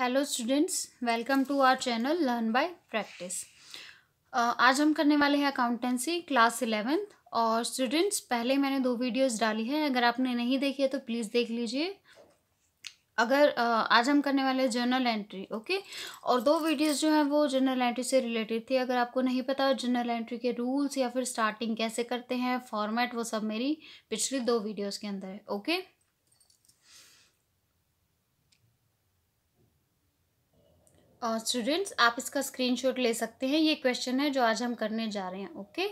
Hello students, welcome to our channel learn by practice. आज हम करने वाले हैं अकाउंटेंसी क्लास 11th। और स्टूडेंट्स, पहले मैंने 2 वीडियोस डाली हैं, अगर आपने नहीं देखी है तो प्लीज़ देख लीजिए। आज हम करने वाले हैं जर्नल एंट्री, ओके। और 2 वीडियोस जो हैं वो जर्नल एंट्री से रिलेटेड थी। अगर आपको नहीं पता जर्नल एंट्री के रूल्स या फिर स्टार्टिंग कैसे करते हैं, फॉर्मेट, वो सब मेरी पिछली 2 वीडियोज़ के अंदर है, ओके। और स्टूडेंट्स, आप इसका स्क्रीनशॉट ले सकते हैं। ये क्वेश्चन है जो आज हम करने जा रहे हैं, ओके।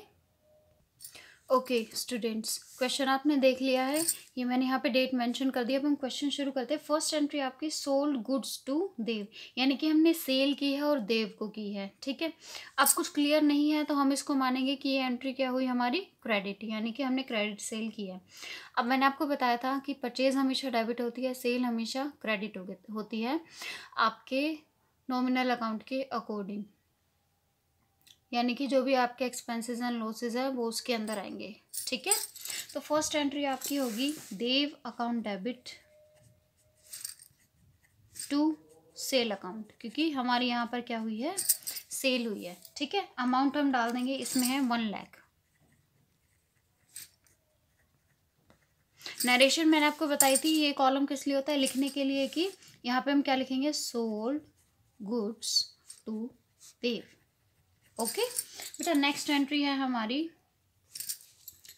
ओके स्टूडेंट्स, क्वेश्चन आपने देख लिया है। ये मैंने यहाँ पे डेट मेंशन कर दिया। अब हम क्वेश्चन शुरू करते हैं। फर्स्ट एंट्री आपकी सोल्ड गुड्स टू देव, यानी कि हमने सेल की है और देव को की है, ठीक है। अब कुछ क्लियर नहीं है तो हम इसको मानेंगे कि ये एंट्री क्या हुई हमारी, क्रेडिट, यानी कि हमने क्रेडिट सेल की है। अब मैंने आपको बताया था कि परचेज हमेशा डेबिट होती है, सेल हमेशा क्रेडिट होती है आपके नॉमिनल अकाउंट के अकॉर्डिंग, यानी कि जो भी आपके एक्सपेंसेस एंड लॉसेस है वो उसके अंदर आएंगे, ठीक है। तो फर्स्ट एंट्री आपकी होगी देव account debit to sale account, क्योंकि हमारी यहाँ पर क्या हुई है, सेल हुई है, ठीक है। अमाउंट हम डाल देंगे, इसमें है 1 लाख। नरेशन मैंने आपको बताई थी, ये कॉलम किस लिए होता है, लिखने के लिए कि यहाँ पे हम क्या लिखेंगे, sold goods to Dev, okay बेटा। नेक्स्ट एंट्री है हमारी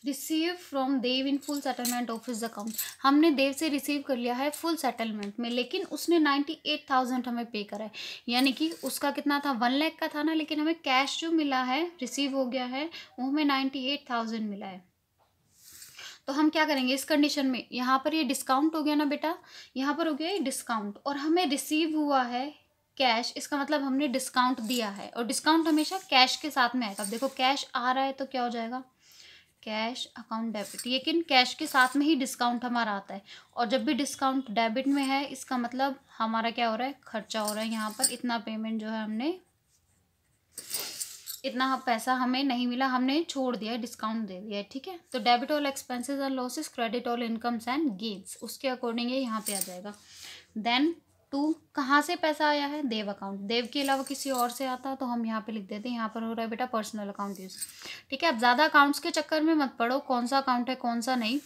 receive from Dev in full settlement of his account. हमने देव से रिसीव कर लिया है फुल सेटलमेंट में, लेकिन उसने 98,000 हमें पे करा है, यानी कि उसका कितना था, 1 लाख का था ना, लेकिन हमें कैश जो मिला है, रिसीव हो गया है, वो हमें 98,000 मिला है। तो हम क्या करेंगे इस कंडीशन में, यहाँ पर ये डिस्काउंट हो गया ना बेटा, यहाँ पर हो गया ये डिस्काउंट, और हमें रिसीव हुआ है कैश, इसका मतलब हमने डिस्काउंट दिया है, और डिस्काउंट हमेशा कैश के साथ में आएगा। अब देखो कैश आ रहा है तो क्या हो जाएगा, कैश अकाउंट डेबिट, लेकिन कैश के साथ में ही डिस्काउंट हमारा आता है, और जब भी डिस्काउंट डेबिट में है इसका मतलब हमारा क्या हो रहा है, खर्चा हो रहा है। यहाँ पर इतना पेमेंट जो है हमने, इतना पैसा हमें नहीं मिला, हमने छोड़ दिया है, डिस्काउंट दे दिया है, ठीक है। तो debit all expenses and losses, credit all incomes and gains, उसके अकॉर्डिंग ये यहाँ पे आ जाएगा। देन टू, कहाँ से पैसा आया है, देव अकाउंट, देव के अलावा किसी और से आता तो हम यहाँ पे लिख देते हैं, यहाँ पर हो रहा है बेटा पर्सनल अकाउंट यूज, ठीक है। अब ज़्यादा अकाउंट्स के चक्कर में मत पड़ो, कौन सा अकाउंट है कौन सा नहीं,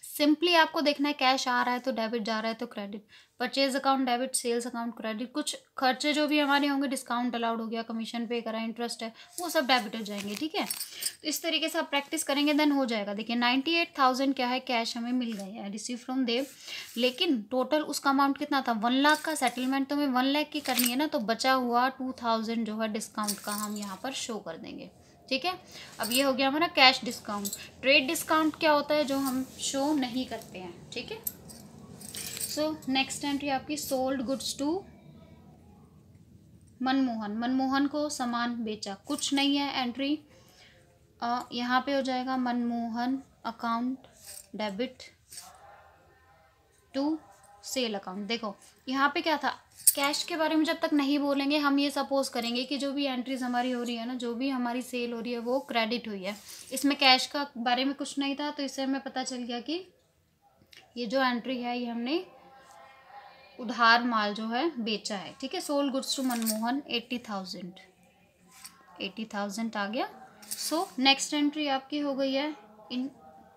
सिंपली आपको देखना है कैश आ रहा है तो डेबिट, जा रहा है तो credit, purchase account debit, sales account credit, कुछ खर्चे जो भी हमारे होंगे, डिस्काउंट अलाउड हो गया, कमीशन पे करा, इंटरेस्ट है, वो सब डेबिट हो जाएंगे, ठीक है। तो इस तरीके से आप प्रैक्टिस करेंगे देन हो जाएगा। देखिए 98,000 क्या है, कैश हमें मिल गए हैं, रिसीव फ्रॉम देव, लेकिन टोटल उसका अमाउंट कितना था, 1 लाख का सेटलमेंट तो हमें 1 लाख की करनी है ना, तो बचा हुआ 2,000 जो है डिस्काउंट का हम यहाँ पर शो कर देंगे, ठीक है। अब ये हो गया हमारा कैश डिस्काउंट। ट्रेड डिस्काउंट क्या होता है, जो हम शो नहीं करते हैं, ठीक है। सो नेक्स्ट एंट्री आपकी sold goods to Manmohan, Manmohan को सामान बेचा, कुछ नहीं है एंट्री। यहाँ पे हो जाएगा Manmohan account debit to sale account. देखो यहाँ पे क्या था, कैश के बारे में जब तक नहीं बोलेंगे हम ये सपोज करेंगे कि जो भी एंट्रीज हमारी हो रही है ना, जो भी हमारी सेल हो रही है वो क्रेडिट हुई है, इसमें कैश का बारे में कुछ नहीं था, तो इससे हमें पता चल गया कि ये जो एंट्री है ये हमने उधार माल जो है बेचा है, ठीक है। सोल्ड गुड्स टू मनमोहन 80,000 आ गया। सो नेक्स्ट एंट्री आपकी हो गई है इन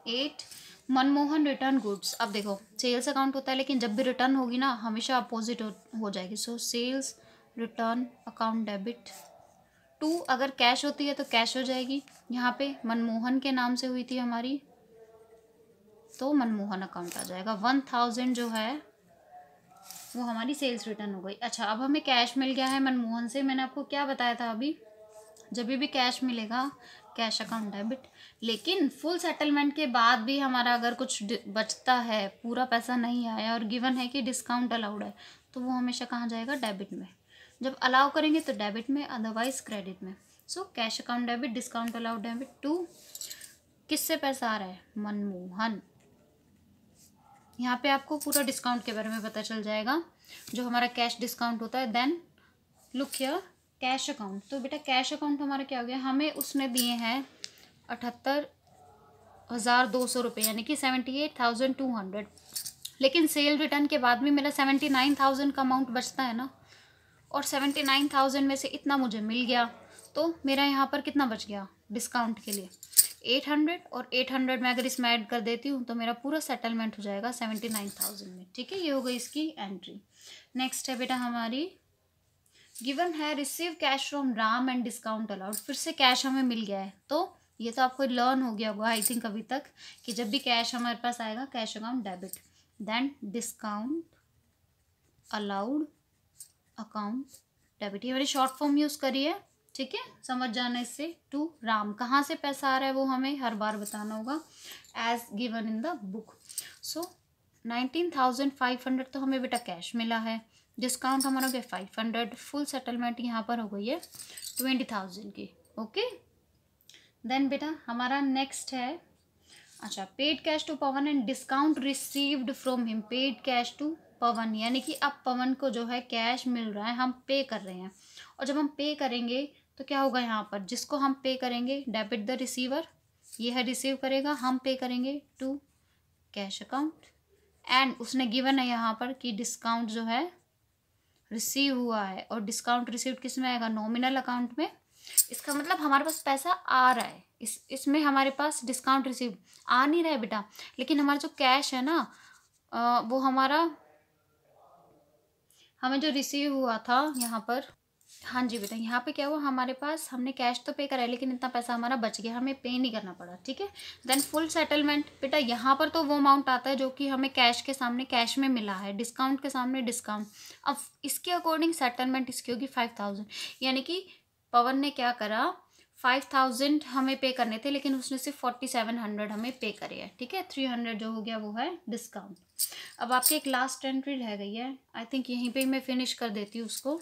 8 मनमोहन रिटर्न गुड्स। अब देखो सेल्स अकाउंट होता है, लेकिन जब भी रिटर्न होगी ना हमेशा अपोजिट हो जाएगी। So sales return account debit to, अगर कैश होती है तो कैश हो जाएगी, यहाँ पे मनमोहन के नाम से हुई थी हमारी तो मनमोहन अकाउंट आ जाएगा। 1,000 जो है वो हमारी सेल्स रिटर्न हो गई। अच्छा, अब हमें कैश मिल गया है मनमोहन से, मैंने आपको क्या बताया था अभी, जब भी कैश मिलेगा कैश अकाउंट डेबिट, लेकिन फुल सेटलमेंट के बाद भी हमारा अगर कुछ बचता है, पूरा पैसा नहीं आया और गिवन है कि डिस्काउंट अलाउड है, तो वो हमेशा कहाँ जाएगा, डेबिट में। जब अलाउ करेंगे तो डेबिट में, अदरवाइज क्रेडिट में। So cash account debit, discount allowed debit to, किससे पैसा आ रहा है, मनमोहन। यहाँ पे आपको पूरा डिस्काउंट के बारे में पता चल जाएगा, जो हमारा कैश डिस्काउंट होता है। Then look here cash account, तो बेटा कैश अकाउंट हमारा क्या हो गया, हमें उसने दिए हैं 78,200 रुपये, यानी कि 78,200। लेकिन सेल रिटर्न के बाद भी मेरा 79,000 का अमाउंट बचता है ना, और 79,000 में से इतना मुझे मिल गया, तो मेरा यहाँ पर कितना बच गया डिस्काउंट के लिए 800, और 800 में अगर इसमें ऐड कर देती हूँ तो मेरा पूरा सेटलमेंट हो जाएगा 79,000 में। ठीक है, ये हो गई इसकी एंट्री। नेक्स्ट है बेटा हमारी, गिवन है receive cash from Ram and discount allowed. फिर से कैश हमें मिल गया है, तो ये तो आपको लर्न हो गया होगा आई थिंक अभी तक, कि जब भी कैश हमारे पास आएगा cash account debit, then discount allowed account debit. ये मैंने शॉर्ट फॉर्म यूज़ करी है, ठीक है, समझ जाना इससे। टू राम, कहाँ से पैसा आ रहा है वो हमें हर बार बताना होगा, as given in the book. So 19,500 तो हमें बेटा कैश मिला है, डिस्काउंट हमारा हो गया 500, फुल सेटलमेंट यहाँ पर हो गई है 20,000 की। ओके, देन बेटा हमारा नेक्स्ट है, अच्छा, paid cash to Pawan and discount received from him. Paid cash to Pawan, यानी कि अब पवन को जो है कैश मिल रहा है, हम पे कर रहे हैं, और जब हम पे करेंगे तो क्या होगा यहाँ पर, जिसको हम पे करेंगे डेबिट द रिसीवर, ये है रिसीव करेगा, हम पे करेंगे टू कैश अकाउंट, एंड उसने गिवन है यहाँ पर कि डिस्काउंट जो है रिसीव हुआ है, और डिस्काउंट रिसीव्ड किस में आएगा, नॉमिनल अकाउंट में। इसका मतलब हमारे पास पैसा आ रहा है, इसमें हमारे पास डिस्काउंट रिसीव आ नहीं रहा है बेटा, लेकिन हमारा जो कैश है ना वो हमारा, हमें जो रिसीव हुआ था यहाँ पर, हाँ जी बेटा, यहाँ पे क्या हुआ, हमारे पास हमने कैश तो पे करा है, लेकिन इतना पैसा हमारा बच गया, हमें पे नहीं करना पड़ा। ठीक है, देन फुल सेटलमेंट बेटा, यहाँ पर तो वो अमाउंट आता है जो कि हमें कैश के सामने कैश में मिला है, डिस्काउंट के सामने डिस्काउंट। अब इसके अकॉर्डिंग सेटलमेंट इसकी होगी 5,000, यानी कि पवन ने क्या करा, 5,000 हमें पे करने थे, लेकिन उसने सिर्फ 4,700 हमें पे करे हैं। ठीक है, 300 जो हो गया वो है डिस्काउंट। अब आपकी एक लास्ट एंट्री रह गई है, आई थिंक यहीं पे मैं फिनिश कर देती हूँ उसको।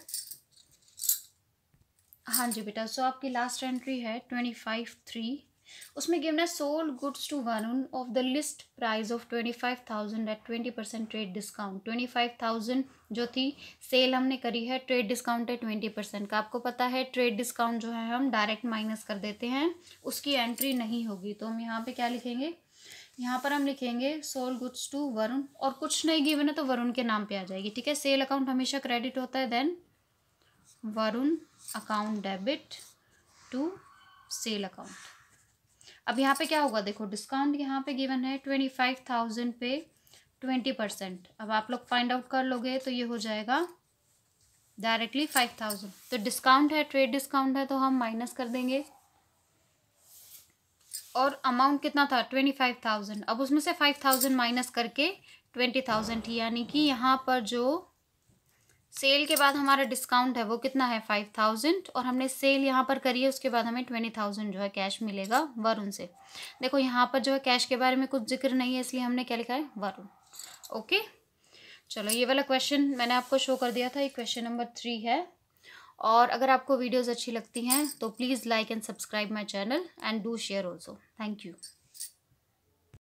हाँ जी बेटा, सो आपकी लास्ट एंट्री है 25/3, उसमें गिवन है sold goods to Varun of the list price of 25,000 at 20% trade discount. 25,000 जो थी सेल हमने करी है, ट्रेड डिस्काउंट है 20% का। आपको पता है ट्रेड डिस्काउंट जो है हम डायरेक्ट माइनस कर देते हैं, उसकी एंट्री नहीं होगी, तो हम यहाँ पे क्या लिखेंगे, यहाँ पर हम लिखेंगे सोल्ड गुड्स टू वरुण, और कुछ नहीं गिवन है तो वरुण के नाम पे आ जाएगी। ठीक है, सेल अकाउंट हमेशा क्रेडिट होता है, then Varun account debit to sale account. अब यहाँ पे क्या होगा, देखो डिस्काउंट यहाँ पे गिवन है 25,000 पे 20%। अब आप लोग फाइंड आउट कर लोगे तो ये हो जाएगा डायरेक्टली 5,000। तो डिस्काउंट है, ट्रेड डिस्काउंट है, तो हम माइनस कर देंगे, और अमाउंट कितना था 25,000। अब उसमें से 5,000 माइनस करके 20,000 थी, यानी कि यहाँ पर जो सेल के बाद हमारा डिस्काउंट है वो कितना है 5,000, और हमने सेल यहाँ पर करी है, उसके बाद हमें 20,000 जो है कैश मिलेगा वरुण से। देखो यहाँ पर जो है कैश के बारे में कुछ जिक्र नहीं है, इसलिए हमने क्या लिखा है, वरुण। ओके, चलो ये वाला क्वेश्चन मैंने आपको शो कर दिया था, ये क्वेश्चन नंबर 3 है। और अगर आपको वीडियोज़ अच्छी लगती हैं तो please like and subscribe my channel and do share also. Thank you.